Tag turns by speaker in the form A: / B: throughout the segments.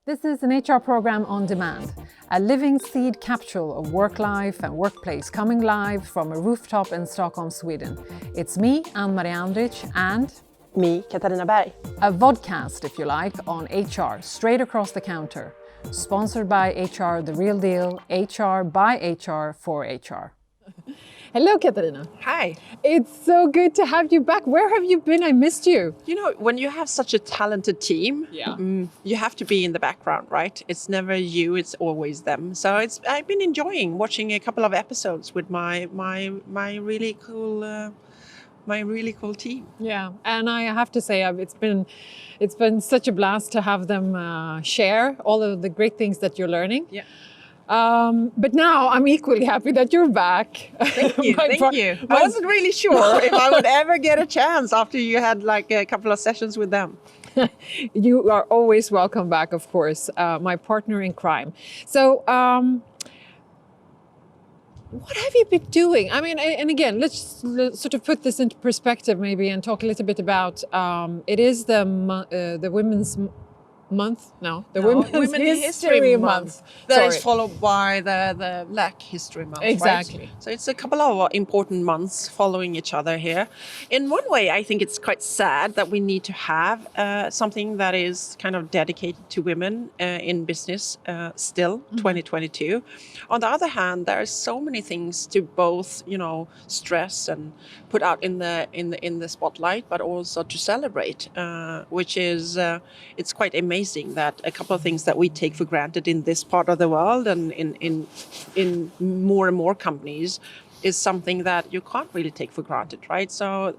A: This is an HR program on demand, a living seed capsule of work life and workplace coming live from a rooftop in Stockholm, Sweden. It's me, Ann-Marie Andrich, and
B: me, Katarina Berg.
A: A vodcast, if you like, on HR, straight across the counter. Sponsored by HR The Real Deal, HR by HR for HR. Hello, Katarina.
B: Hi.
A: It's so good to have you back. Where have you been? I missed you.
B: You know, when you have such a talented team, you have to be in the background, right? It's never you, it's always them. So I've been enjoying watching a couple of episodes with my really cool team.
A: Yeah, and I have to say, it's been such a blast to have them share all of the great things that you're learning.
B: Yeah.
A: But now I'm equally happy that you're back.
B: Thank you. I wasn't really sure if I would ever get a chance after you had like a couple of sessions with them.
A: You are always welcome back, of course, my partner in crime. So, what have you been doing? I mean, and again, let's sort of put this into perspective maybe and talk a little bit about, it is the Women's Month? No, Women's History Month.
B: That is followed by the Black History Month.
A: Exactly.
B: Right? So it's a couple of important months following each other here. In one way, I think it's quite sad that we need to have something that is kind of dedicated to women in business still, 2022. On the other hand, there are so many things to both, stress and put out in the spotlight, but also to celebrate, which is it's quite amazing that a couple of things that we take for granted in this part of the world and in more and more companies is something that you can't really take for granted, right? So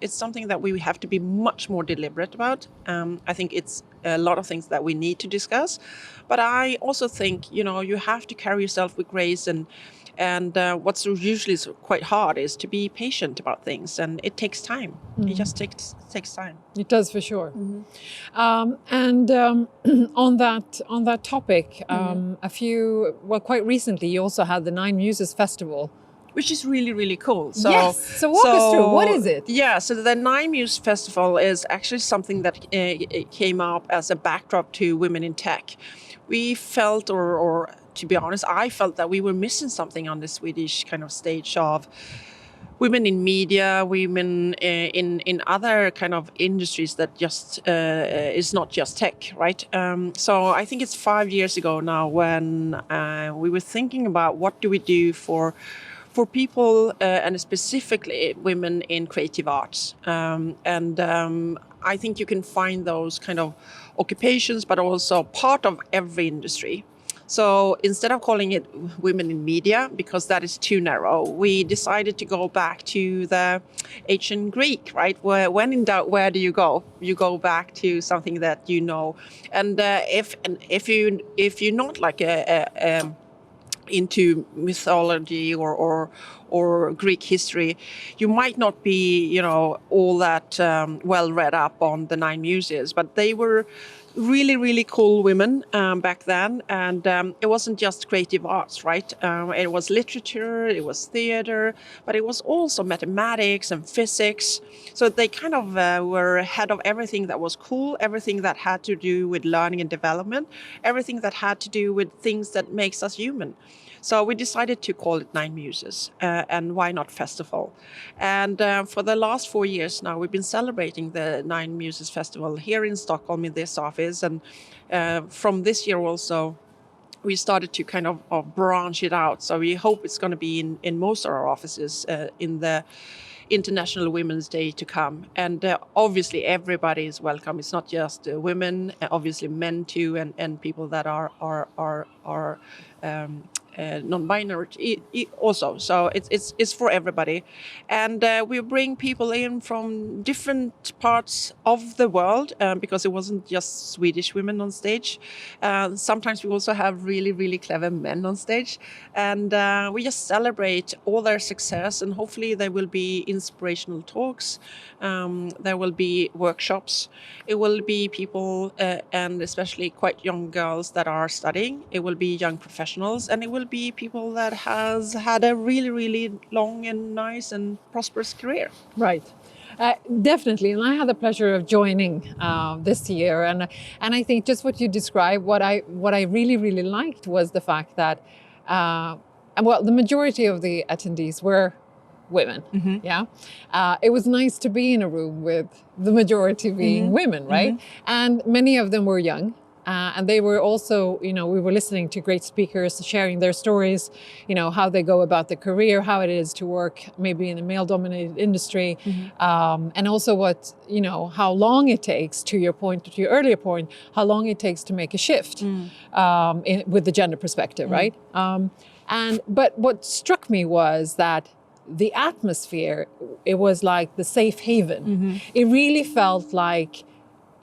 B: it's something that we have to be much more deliberate about. I think it's a lot of things that we need to discuss, but I also think, you have to carry yourself with grace and what's usually quite hard is to be patient about things, and it takes time. Mm-hmm. It just takes time.
A: It does for sure. Mm-hmm. On that topic, quite recently, you also had the Nine Muses Festival,
B: which is really, really cool.
A: So walk us through. What is it?
B: Yeah, so the Nine Muse Festival is actually something that came up as a backdrop to Women in Tech. We felt, or to be honest, I felt that we were missing something on the Swedish kind of stage of women in media, women in other kind of industries that just is not just tech, right? So I think it's 5 years ago now when we were thinking about what do we do for people and specifically women in creative arts. I think you can find those kind of occupations, but also part of every industry. So instead of calling it women in media, because that is too narrow, we decided to go back to the ancient Greek, right? Where, when in doubt, where do you go? You go back to something that you know. And if you're not like into mythology or Greek history, you might not be, all that well read up on the Nine Muses, but they were really, really cool women back then. And it wasn't just creative arts, right? It was literature, it was theater, but it was also mathematics and physics. So they kind of were ahead of everything that was cool, everything that had to do with learning and development, everything that had to do with things that makes us human. So we decided to call it Nine Muses, and why not festival? And for the last 4 years now, we've been celebrating the Nine Muses Festival here in Stockholm in this office. And from this year also, we started to kind of branch it out. So we hope it's going to be in most of our offices in the International Women's Day to come. And obviously everybody is welcome. It's not just women, obviously men too, and people that are non-binary also. So it's for everybody. And we bring people in from different parts of the world because it wasn't just Swedish women on stage. Sometimes we also have really, really clever men on stage. And we just celebrate all their success, and hopefully there will be inspirational talks. There will be workshops. It will be people and especially quite young girls that are studying. It will be young professionals, and it will be people that has had a really, really long and nice and prosperous career.
A: Right. Definitely, and I had the pleasure of joining this year, and I think just what you described, what I really liked was the fact that, and well, the majority of the attendees were women. Yeah, it was nice to be in a room with the majority being women, right? And many of them were young. And they were also, we were listening to great speakers sharing their stories, how they go about their career, how it is to work maybe in a male-dominated industry, and also how long it takes, to your earlier point, how long it takes to make a shift with the gender perspective, right? But what struck me was that the atmosphere, it was like the safe haven. It really felt like,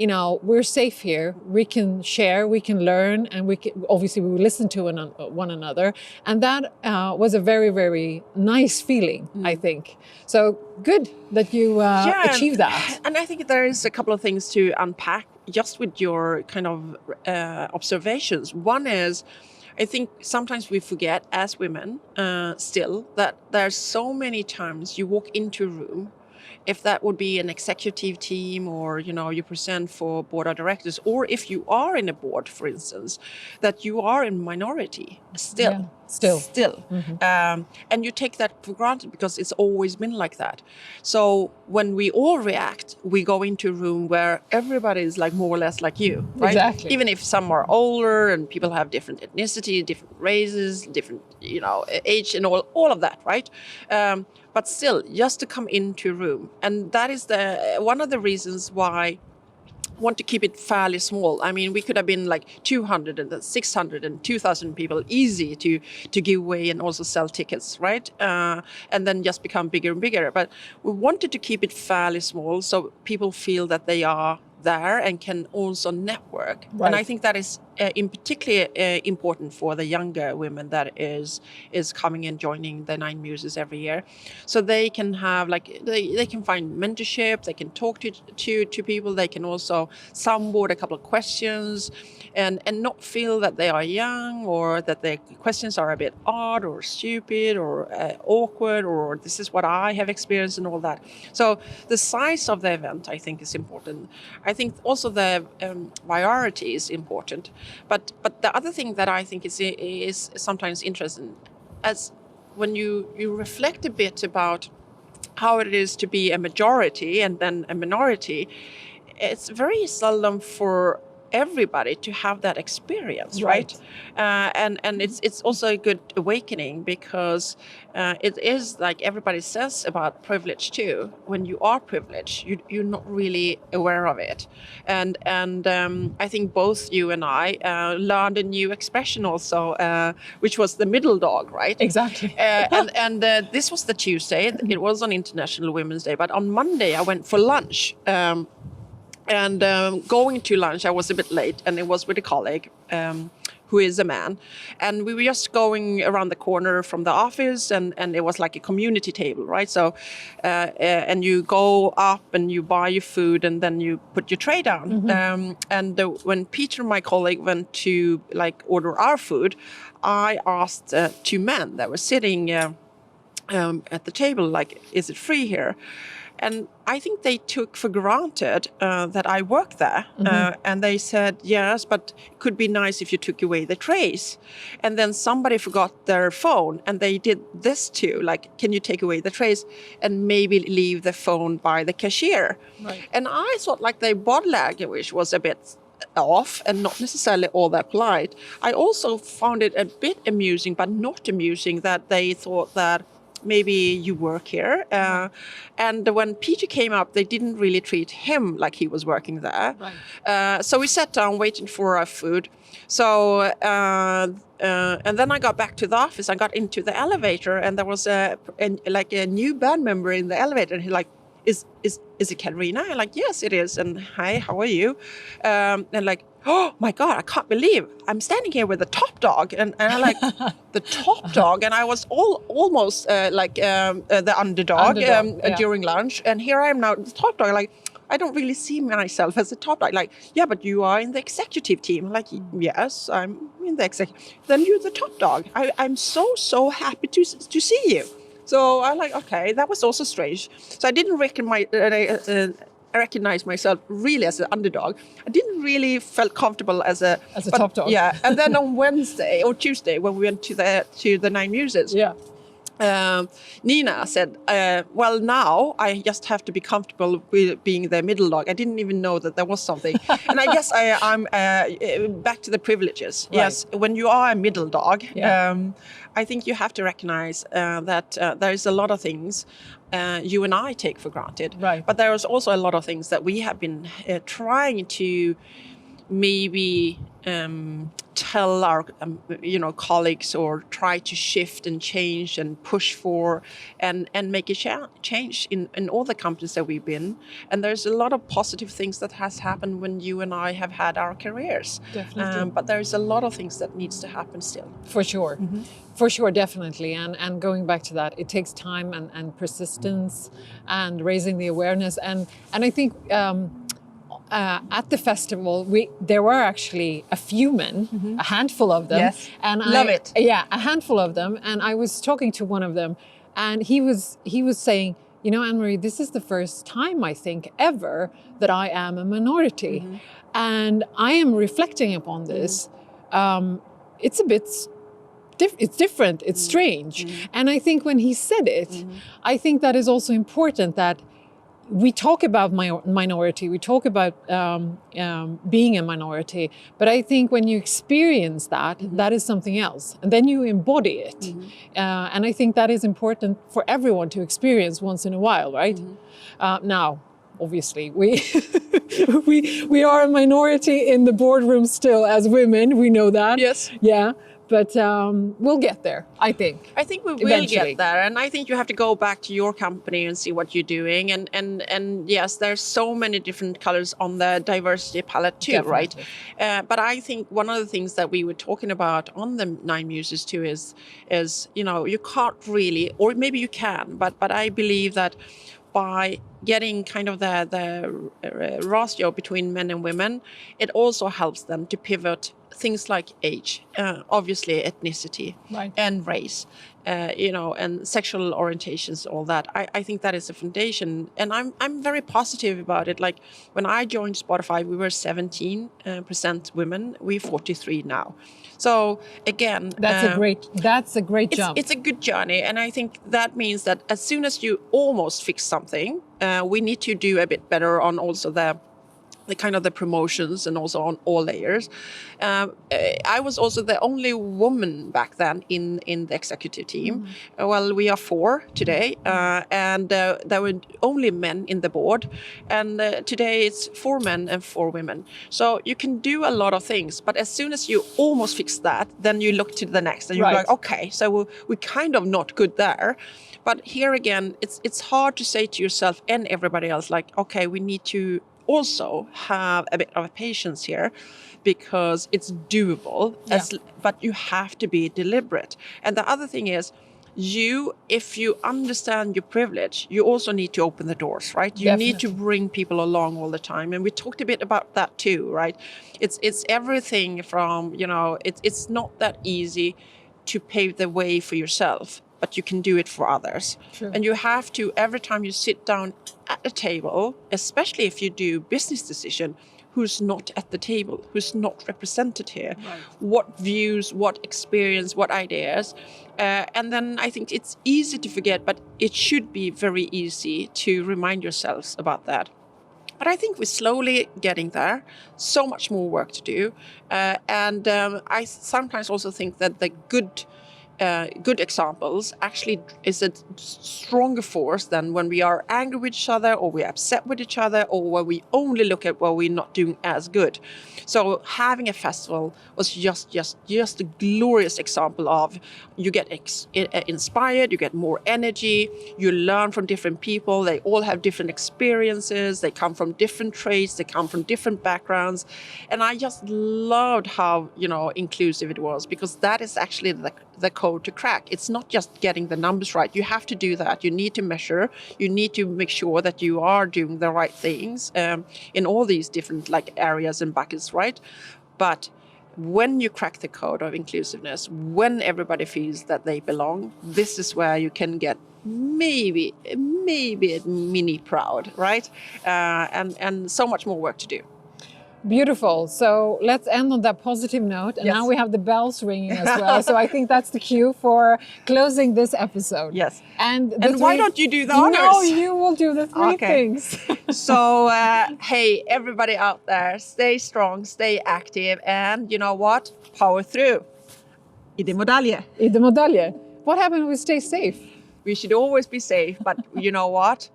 A: we're safe here. We can share, we can learn, and we will listen to one another. And that was a very, very nice feeling, I think. So good that you achieved that.
B: And I think there is a couple of things to unpack just with your kind of observations. One is, I think sometimes we forget as women still that there's so many times you walk into a room, if that would be an executive team or, you present for board of directors, or if you are in a board, for instance, that you are in minority still.
A: Yeah, still.
B: And you take that for granted because it's always been like that. So when we all react, we go into a room where everybody is like more or less like you, right?
A: Exactly.
B: Even if some are older and people have different ethnicity, different races, different, age and all of that, right? But still, just to come into a room. And that is one of the reasons why I want to keep it fairly small. I mean, we could have been like 200 and 600 and 2,000 people, easy to give away and also sell tickets, right? And then just become bigger and bigger. But we wanted to keep it fairly small so people feel that they are there and can also network.
A: Right.
B: And I think that is in particular important for the younger women that is coming and joining the Nine Muses every year. So they can have they can find mentorship, they can talk to people, they can also soundboard a couple of questions and not feel that they are young or that their questions are a bit odd or stupid or awkward or this is what I have experienced and all that. So the size of the event, I think, is important. I think also the variety is important. But the other thing that I think is sometimes interesting, as when you reflect a bit about how it is to be a majority and then a minority, it's very seldom for everybody to have that experience, right? And it's also a good awakening because it is like everybody says about privilege too. When you are privileged, you're not really aware of it. And I think both you and I learned a new expression also, which was the middle dog, right?
A: Exactly.
B: And this was the Tuesday. It was on International Women's Day, but on Monday I went for lunch. And going to lunch, I was a bit late, and it was with a colleague who is a man. And we were just going around the corner from the office, and it was like a community table, right? So, and you go up and you buy your food, and then you put your tray down. When Peter, my colleague, went to order our food, I asked two men that were sitting at the table, is it free here? And I think they took for granted that I worked there. And they said, yes, but it could be nice if you took away the trays. And then somebody forgot their phone and they did this too. Can you take away the trays and maybe leave the phone by the cashier?
A: Right.
B: And I thought their body language was a bit off and not necessarily all that polite. I also found it a bit amusing, but not amusing, that they thought that maybe you work here. And when Peter came up, they didn't really treat him like he was working there. Right. So we sat down waiting for our food. So, and then I got back to the office. I got into the elevator and there was a new band member in the elevator. And he's like, is it Katarina? I'm like, yes, it is. And hi, how are you? And oh my God, I can't believe I'm standing here with the top dog. And I'm like, the top dog? And I was almost the underdog during lunch. And here I am now, the top dog. I don't really see myself as a top dog. Yeah, but you are in the executive team. I'm like, yes, I'm in the executive. Then you're the top dog. I'm so happy to see you. So I like, okay, that was also strange. So I didn't recognize myself really as an underdog. I didn't really felt comfortable as a
A: top dog.
B: Yeah, and then on Wednesday or Tuesday when we went to the Nine Muses,
A: Yeah.
B: Nina said, well, now I just have to be comfortable with being the middle dog. I didn't even know that there was something. And I guess I'm back to the privileges.
A: Right.
B: Yes, when you are a middle dog,
A: Yeah.
B: I think you have to recognize that there's a lot of things you and I take for granted.
A: Right.
B: But there is also a lot of things that we have been trying to maybe tell our colleagues or try to shift and change and push for and make a change in all the companies that we've been. And there's a lot of positive things that has happened when you and I have had our careers.
A: Definitely.
B: But there's a lot of things that needs to happen still.
A: For sure.
B: Mm-hmm.
A: For sure, definitely. And going back to that, it takes time and persistence and raising the awareness. And I think at the festival, there were actually a few men, a handful of them.
B: Yes.
A: And
B: Love it.
A: Yeah, a handful of them. And I was talking to one of them, and he was saying, you know, Anne-Marie, this is the first time, I think, ever that I am a minority. And I am reflecting upon this. It's a bit it's different, it's strange. And I think when he said it, I think that is also important, that we talk about minority, we talk about being a minority, but I think when you experience that, that is something else, and then you embody it. And I think that is important for everyone to experience once in a while, right? Now, obviously, we are a minority in the boardroom still as women, we know that.
B: Yes.
A: Yeah. But we'll get there, I think.
B: I think we will
A: Eventually.
B: get there, and I think you have to go back to your company and see what you're doing. And yes, there's so many different colors on the diversity palette too,
A: Definitely.
B: right? But I think one of the things that we were talking about on the Nine Muses too is you can't really, or maybe you can, but I believe that by getting kind of the ratio between men and women, it also helps them to pivot things like age, obviously ethnicity,
A: Right.
B: and race, and sexual orientations, all that. I think that is a foundation, and I'm very positive about it. Like when I joined Spotify, we were 17% women. We're 43 now. So again,
A: That's a great jump.
B: it's a good journey, and I think that means that as soon as you almost fix something, we need to do a bit better on also the kind of the promotions and also on all layers. I was also the only woman back then in the executive team. Well, we are 4 today, and there were only men in the board. And today it's 4 men and 4 women. So you can do a lot of things, but as soon as you almost fix that, then you look to the next and you're
A: Right.
B: like, okay, so we're kind of not good there. But here again, it's hard to say to yourself and everybody else, like, okay, we need to also have a bit of patience here, because it's doable, but you have to be deliberate. And the other thing is, if you understand your privilege, you also need to open the doors, right? You need to bring people along all the time. And we talked a bit about that too, right? It's everything from, it's not that easy to pave the way for yourself, but you can do it for others.
A: True.
B: And you have to, every time you sit down at a table, especially if you do business decision, who's not at the table, who's not represented here,
A: Right.
B: what views, what experience, what ideas. And then I think it's easy to forget, but it should be very easy to remind yourselves about that. But I think we're slowly getting there. So much more work to do. And I sometimes also think that the good examples actually is a stronger force than when we are angry with each other, or we're upset with each other, or where we only look at what we're not doing as good. So having a festival was just a glorious example of, you get inspired, you get more energy, you learn from different people. They all have different experiences, they come from different trades, they come from different backgrounds. And I just loved how inclusive it was, because that is actually the code to crack. It's not just getting the numbers right. You have to do that. You need to measure. You need to make sure that you are doing the right things in all these different areas and buckets, right? But when you crack the code of inclusiveness, when everybody feels that they belong, this is where you can get maybe a mini proud, right? And so much more work to do.
A: Beautiful. So let's end on that positive note. And
B: Yes.
A: now we have the bells ringing as well. So I think that's the cue for closing this episode.
B: Yes.
A: And
B: why don't you do the honors?
A: No, you will do the three
B: Okay.
A: things.
B: So, hey, everybody out there, stay strong, stay active, and you know what? Power through. I det medalje.
A: I det medalje. What happened if we stay safe?
B: We should always be safe, but you know what?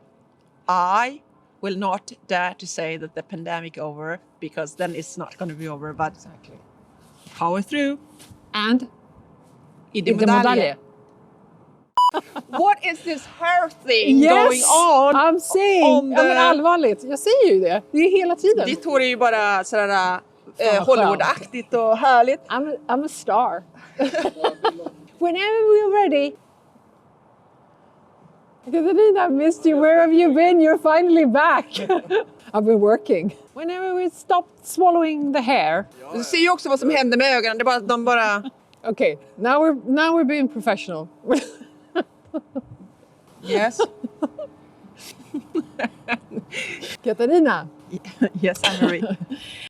B: I will not dare to say that the pandemic over, because then it's not going to be over, but
A: Exactly.
B: power through.
A: And
B: I
A: I
B: det
A: det medalje.
B: What is this hair thing going on?
A: I'm saying.
B: on
A: Ja, men
B: the-
A: allvarligt. Jag säger ju det. Det är hela tiden.
B: Ditt hår är ju bara sådär
A: Fan,
B: Hollywood-aktigt och härligt.
A: I'm a star. Whenever we're ready. Katarina, I missed you. Where have you been? You're finally back. I've been working. Whenever we stopped swallowing the hair.
B: Du ser ju också vad som händer med ögonen. Det är bara att de bara...
A: Okay, now we're being professional.
B: Yes.
A: Katarina.
B: Yes, Anne-Marie.